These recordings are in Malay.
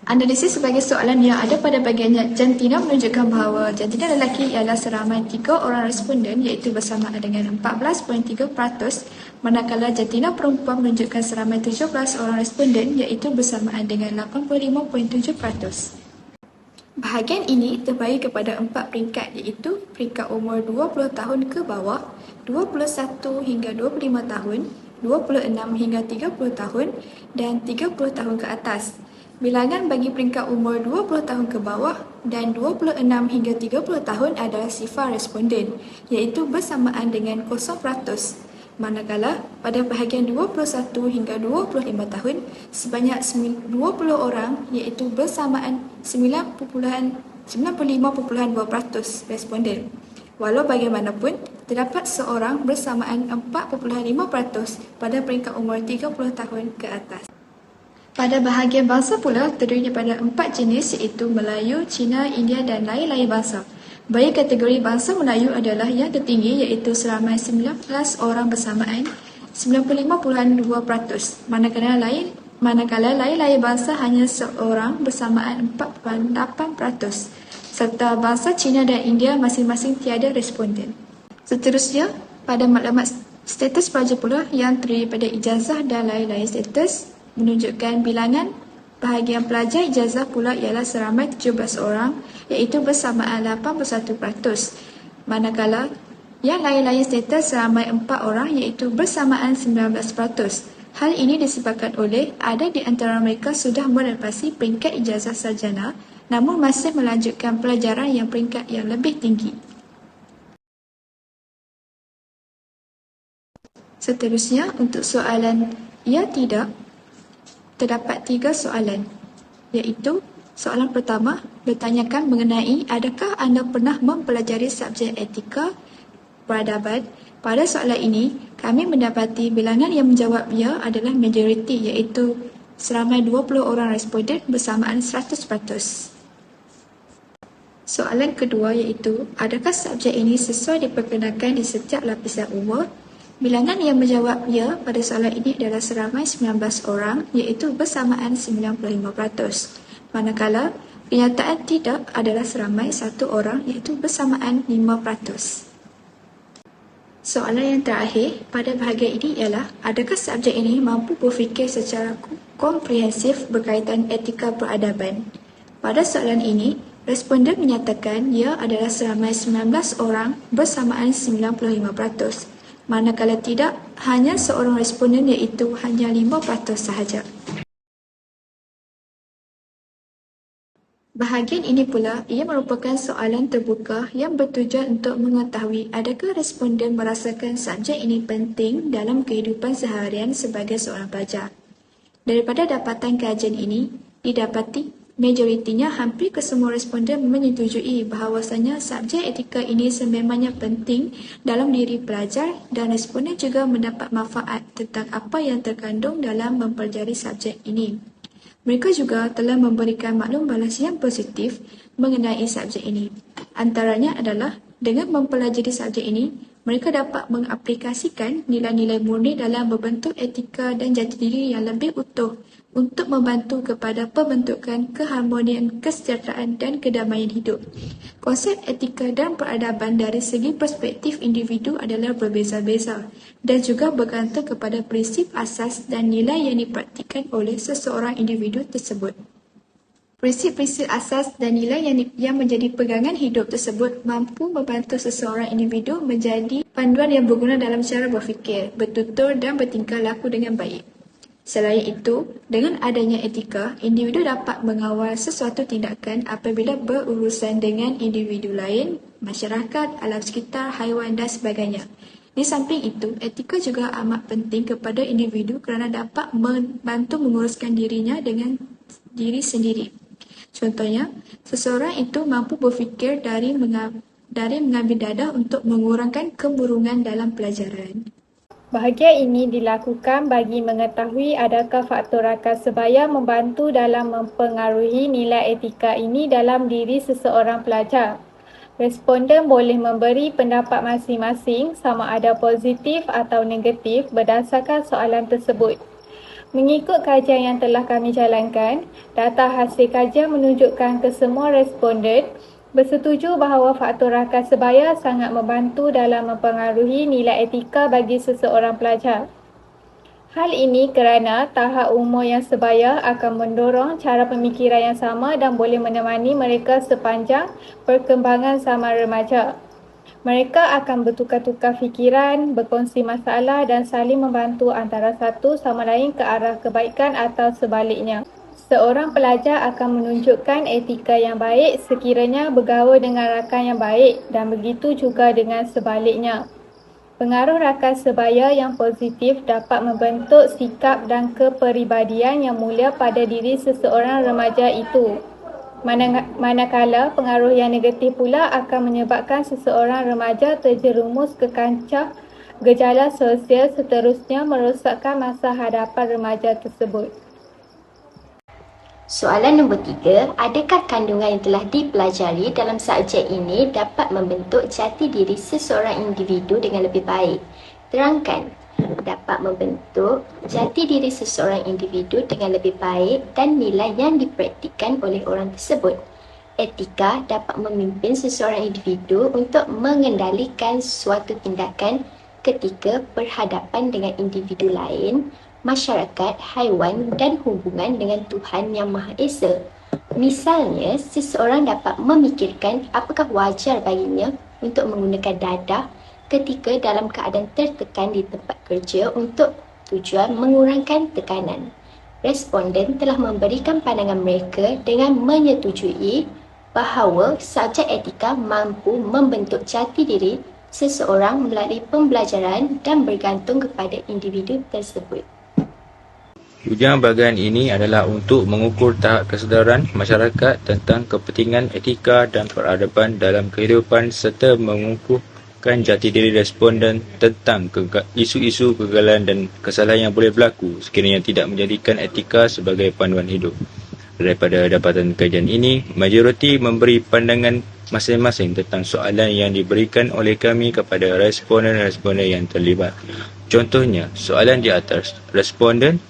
Analisis sebagai soalan yang ada pada bahagian jantina menunjukkan bahawa jantina lelaki ialah seramai 3 orang responden iaitu bersamaan dengan 14.3%, manakala jantina perempuan menunjukkan seramai 17 orang responden iaitu bersamaan dengan 85.7%. Bahagian ini terbagi kepada 4 peringkat iaitu peringkat umur 20 tahun ke bawah, 21 hingga 25 tahun, 26 hingga 30 tahun dan 30 tahun ke atas. Bilangan bagi peringkat umur 20 tahun ke bawah dan 26 hingga 30 tahun adalah sifar responden iaitu bersamaan dengan 0%. Manakala pada bahagian 21 hingga 25 tahun, sebanyak 20 orang iaitu bersamaan 95.2% responden. Walau bagaimanapun, terdapat seorang bersamaan 4.5% pada peringkat umur 30 tahun ke atas. Pada bahagian bangsa pula terdiri daripada 4 jenis iaitu Melayu, Cina, India dan lain-lain bangsa. Bagi kategori bangsa Melayu adalah yang tertinggi iaitu seramai 19 orang bersamaan 95.2%, manakala lain-lain bangsa hanya seorang bersamaan 4.8%, serta bangsa Cina dan India masing-masing tiada responden. Seterusnya, pada maklumat status pelajar pula yang terdiri daripada ijazah dan lain-lain status menunjukkan bilangan bahagian pelajar ijazah pula ialah seramai 17 orang iaitu bersamaan 81%, manakala yang lain-lain status seramai 4 orang iaitu bersamaan 19%. Hal ini disebabkan oleh ada di antara mereka sudah menepasi peringkat ijazah sarjana namun masih melanjutkan pelajaran yang peringkat yang lebih tinggi. Seterusnya, untuk soalan ya tidak, terdapat 3 soalan, iaitu soalan pertama bertanyakan mengenai adakah anda pernah mempelajari subjek etika peradaban. Pada soalan ini, kami mendapati bilangan yang menjawab ya adalah majoriti iaitu seramai 20 orang responden bersamaan 100%. Soalan kedua iaitu adakah subjek ini sesuai diperkenalkan di setiap lapisan umur. Bilangan yang menjawab ya pada soalan ini adalah seramai 19 orang iaitu bersamaan 95%, manakala kenyataan tidak adalah seramai 1 orang iaitu bersamaan 5%. Soalan yang terakhir pada bahagian ini ialah adakah subjek ini mampu berfikir secara komprehensif berkaitan etika peradaban. Pada soalan ini, responden menyatakan ya adalah seramai 19 orang bersamaan 95%. Manakala tidak, hanya seorang responden iaitu hanya 5% sahaja. Bahagian ini pula, ia merupakan soalan terbuka yang bertujuan untuk mengetahui adakah responden merasakan subjek ini penting dalam kehidupan seharian sebagai seorang pelajar. Daripada dapatan kajian ini, didapati majoritinya hampir kesemua responden menyetujui bahawasanya subjek etika ini sememangnya penting dalam diri pelajar dan responden juga mendapat manfaat tentang apa yang terkandung dalam mempelajari subjek ini. Mereka juga telah memberikan maklum balas yang positif mengenai subjek ini. Antaranya adalah dengan mempelajari subjek ini, mereka dapat mengaplikasikan nilai-nilai murni dalam membentuk etika dan jati diri yang lebih utuh untuk membantu kepada pembentukan keharmonian, kesejahteraan dan kedamaian hidup. Konsep etika dan peradaban dari segi perspektif individu adalah berbeza-beza dan juga bergantung kepada prinsip asas dan nilai yang dipraktikkan oleh seseorang individu tersebut. Prinsip-prinsip asas dan nilai yang menjadi pegangan hidup tersebut mampu membantu seseorang individu menjadi panduan yang berguna dalam cara berfikir, bertutur dan bertingkah laku dengan baik. Selain itu, dengan adanya etika, individu dapat mengawal sesuatu tindakan apabila berurusan dengan individu lain, masyarakat, alam sekitar, haiwan dan sebagainya. Di samping itu, etika juga amat penting kepada individu kerana dapat membantu menguruskan dirinya dengan diri sendiri. Contohnya, seseorang itu mampu berfikir dari mengambil dadah untuk mengurangkan kemurungan dalam pelajaran. Bahagian ini dilakukan bagi mengetahui adakah faktor akal sebaya membantu dalam mempengaruhi nilai etika ini dalam diri seseorang pelajar. Responden boleh memberi pendapat masing-masing sama ada positif atau negatif berdasarkan soalan tersebut. Mengikut kajian yang telah kami jalankan, data hasil kajian menunjukkan kesemua responden bersetuju bahawa faktor rakan sebaya sangat membantu dalam mempengaruhi nilai etika bagi seseorang pelajar. Hal ini kerana tahap umur yang sebaya akan mendorong cara pemikiran yang sama dan boleh menemani mereka sepanjang perkembangan zaman remaja. Mereka akan bertukar-tukar fikiran, berkongsi masalah dan saling membantu antara satu sama lain ke arah kebaikan atau sebaliknya. Seorang pelajar akan menunjukkan etika yang baik sekiranya bergaul dengan rakan yang baik dan begitu juga dengan sebaliknya. Pengaruh rakan sebaya yang positif dapat membentuk sikap dan kepribadian yang mulia pada diri seseorang remaja itu. Manakala pengaruh yang negatif pula akan menyebabkan seseorang remaja terjerumus ke kancah gejala sosial seterusnya merosakkan masa hadapan remaja tersebut. Soalan nombor 3, adakah kandungan yang telah dipelajari dalam subjek ini dapat membentuk jati diri seseorang individu dengan lebih baik? Terangkan. Dapat membentuk jati diri seseorang individu dengan lebih baik dan nilai yang dipraktikkan oleh orang tersebut. Etika dapat memimpin seseorang individu untuk mengendalikan suatu tindakan ketika berhadapan dengan individu lain, masyarakat, haiwan dan hubungan dengan Tuhan Yang Maha Esa. Misalnya, seseorang dapat memikirkan apakah wajar baginya untuk menggunakan dadah ketika dalam keadaan tertekan di tempat kerja untuk tujuan mengurangkan tekanan. Responden telah memberikan pandangan mereka dengan menyetujui bahawa subjek etika mampu membentuk jati diri seseorang melalui pembelajaran dan bergantung kepada individu tersebut. Tujuan bahagian ini adalah untuk mengukur tahap kesedaran masyarakat tentang kepentingan etika dan peradaban dalam kehidupan serta mengukuhkan jati diri responden tentang isu-isu kegagalan dan kesalahan yang boleh berlaku sekiranya tidak menjadikan etika sebagai panduan hidup. Daripada dapatan kajian ini, majoriti memberi pandangan masing-masing tentang soalan yang diberikan oleh kami kepada responden-responden yang terlibat. Contohnya, soalan di atas, responden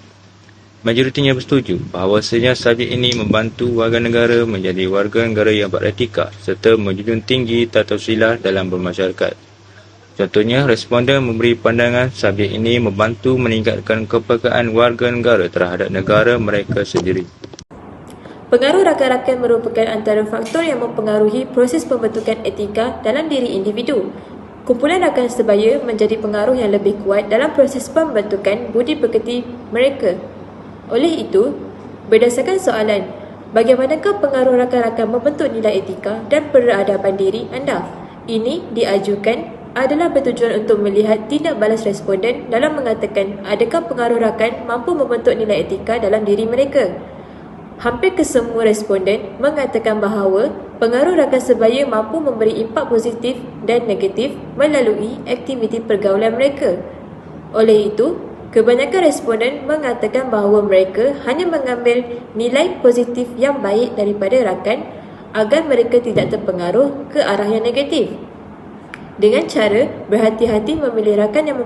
majoritinya bersetuju bahawasanya subjek ini membantu warga negara menjadi warga negara yang beretika serta menjunjung tinggi tata usaha dalam bermasyarakat. Contohnya, responden memberi pandangan subjek ini membantu meningkatkan kepekaan warga negara terhadap negara mereka sendiri. Pengaruh rakan-rakan merupakan antara faktor yang mempengaruhi proses pembentukan etika dalam diri individu. Kumpulan rakan sebaya menjadi pengaruh yang lebih kuat dalam proses pembentukan budi pekerti mereka. Oleh itu, berdasarkan soalan, bagaimanakah pengaruh rakan-rakan membentuk nilai etika dan peradaban diri anda? Ini diajukan adalah bertujuan untuk melihat tindak balas responden dalam mengatakan adakah pengaruh rakan mampu membentuk nilai etika dalam diri mereka. Hampir kesemua responden mengatakan bahawa pengaruh rakan sebaya mampu memberi impak positif dan negatif melalui aktiviti pergaulan mereka. Oleh itu, kebanyakan responden mengatakan bahawa mereka hanya mengambil nilai positif yang baik daripada rakan agar mereka tidak terpengaruh ke arah yang negatif. Dengan cara berhati-hati memilih rakan yang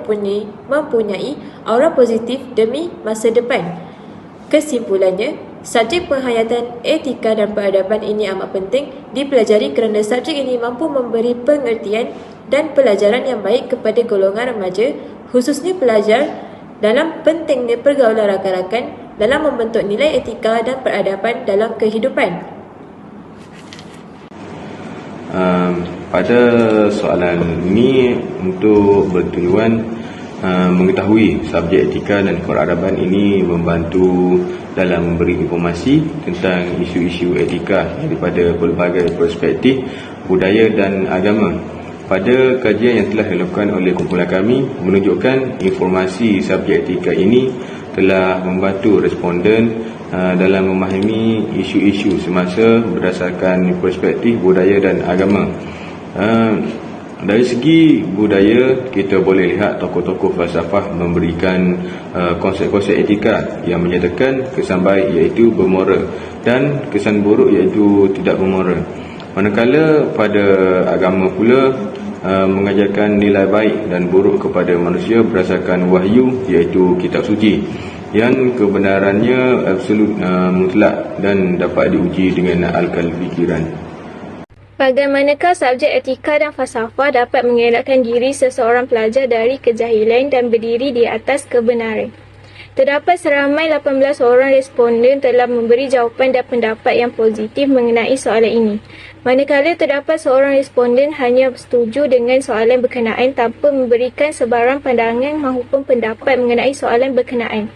mempunyai aura positif demi masa depan. Kesimpulannya, subjek penghayatan etika dan peradaban ini amat penting dipelajari kerana subjek ini mampu memberi pengertian dan pelajaran yang baik kepada golongan remaja, khususnya pelajar, dalam pentingnya pergaulan rakan-rakan dalam membentuk nilai etika dan peradaban dalam kehidupan. Pada soalan ini untuk bertujuan mengetahui subjek etika dan peradaban ini membantu dalam memberi informasi tentang isu-isu etika daripada pelbagai perspektif budaya dan agama. Pada kajian yang telah dilakukan oleh kumpulan kami menunjukkan informasi subjek etika ini telah membantu responden dalam memahami isu-isu semasa berdasarkan perspektif budaya dan agama. Dari segi budaya, kita boleh lihat tokoh-tokoh falsafah memberikan konsep-konsep etika yang menyatakan kesan baik iaitu bermoral dan kesan buruk iaitu tidak bermoral. Manakala pada agama pula mengajarkan nilai baik dan buruk kepada manusia berdasarkan wahyu iaitu kitab suci. yang kebenarannya absolut mutlak dan dapat diuji dengan akal fikiran. Bagaimanakah subjek etika dan falsafah dapat mengelakkan diri seseorang pelajar dari kejahilan dan berdiri di atas kebenaran? Terdapat seramai 18 orang responden telah memberi jawapan dan pendapat yang positif mengenai soalan ini. Manakala terdapat seorang responden hanya setuju dengan soalan berkenaan tanpa memberikan sebarang pandangan maupun pendapat mengenai soalan berkenaan.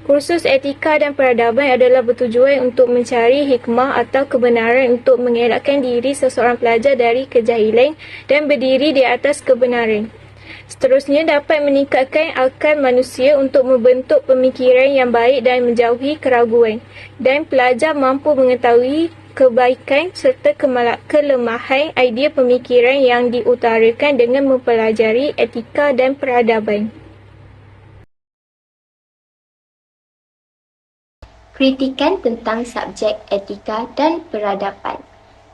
Kursus etika dan peradaban adalah bertujuan untuk mencari hikmah atau kebenaran untuk mengelakkan diri seseorang pelajar dari kejahilan dan berdiri di atas kebenaran. Seterusnya dapat meningkatkan akal manusia untuk membentuk pemikiran yang baik dan menjauhi keraguan, dan pelajar mampu mengetahui kebaikan serta kelemahan idea pemikiran yang diutarakan dengan mempelajari etika dan peradaban. Kritikan tentang subjek etika dan peradaban.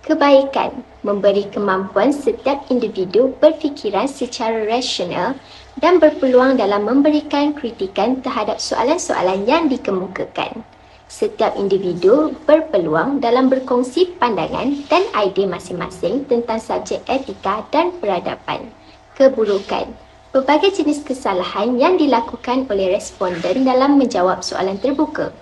Kebaikan memberi kemampuan setiap individu berfikiran secara rasional dan berpeluang dalam memberikan kritikan terhadap soalan-soalan yang dikemukakan. Setiap individu berpeluang dalam berkongsi pandangan dan idea masing-masing tentang subjek etika dan peradaban. Keburukan. Pelbagai jenis kesalahan yang dilakukan oleh responden dalam menjawab soalan terbuka.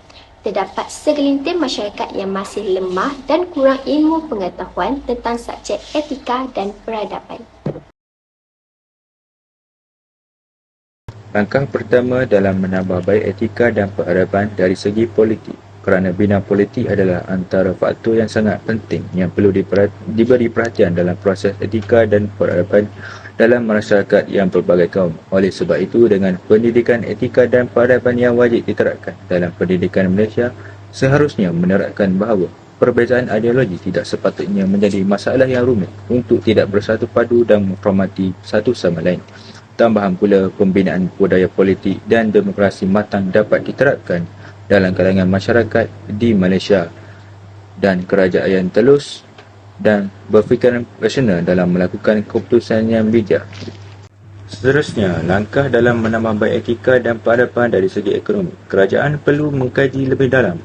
Terdapat segelintir masyarakat yang masih lemah dan kurang ilmu pengetahuan tentang subjek etika dan peradaban. Langkah pertama dalam menambah baik etika dan peradaban dari segi politik, kerana bidang politik adalah antara faktor yang sangat penting yang perlu diberi perhatian dalam proses etika dan peradaban dalam masyarakat yang pelbagai kaum. Oleh sebab itu, dengan pendidikan etika dan peradaban yang wajib diterapkan dalam pendidikan Malaysia, seharusnya menerapkan bahawa perbezaan ideologi tidak sepatutnya menjadi masalah yang rumit untuk tidak bersatu padu dan menghormati satu sama lain. Tambahan pula, pembinaan budaya politik dan demokrasi matang dapat diterapkan dalam kalangan masyarakat di Malaysia, dan kerajaan telus dan berfikiran rasional dalam melakukan keputusan yang bijak. Seterusnya, langkah dalam menambah baik etika dan peradaban dari segi ekonomi. Kerajaan perlu mengkaji lebih dalam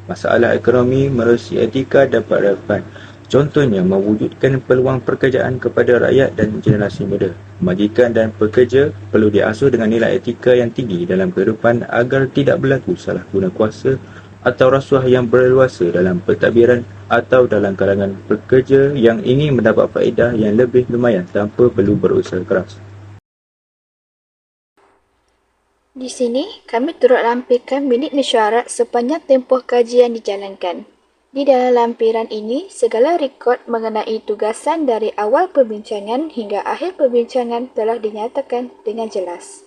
masalah ekonomi melalui etika dan peradaban. Contohnya, mewujudkan peluang pekerjaan kepada rakyat dan generasi muda. Majikan dan pekerja perlu diasuh dengan nilai etika yang tinggi dalam kehidupan agar tidak berlaku salah guna kuasa atau rasuah yang berleluasa dalam pentadbiran atau dalam kalangan pekerja yang ingin mendapat faedah yang lebih lumayan tanpa perlu berusaha keras. Di sini, kami turut lampirkan minit mesyuarat sepanjang tempoh kajian dijalankan. Di dalam lampiran ini, segala rekod mengenai tugasan dari awal perbincangan hingga akhir perbincangan telah dinyatakan dengan jelas.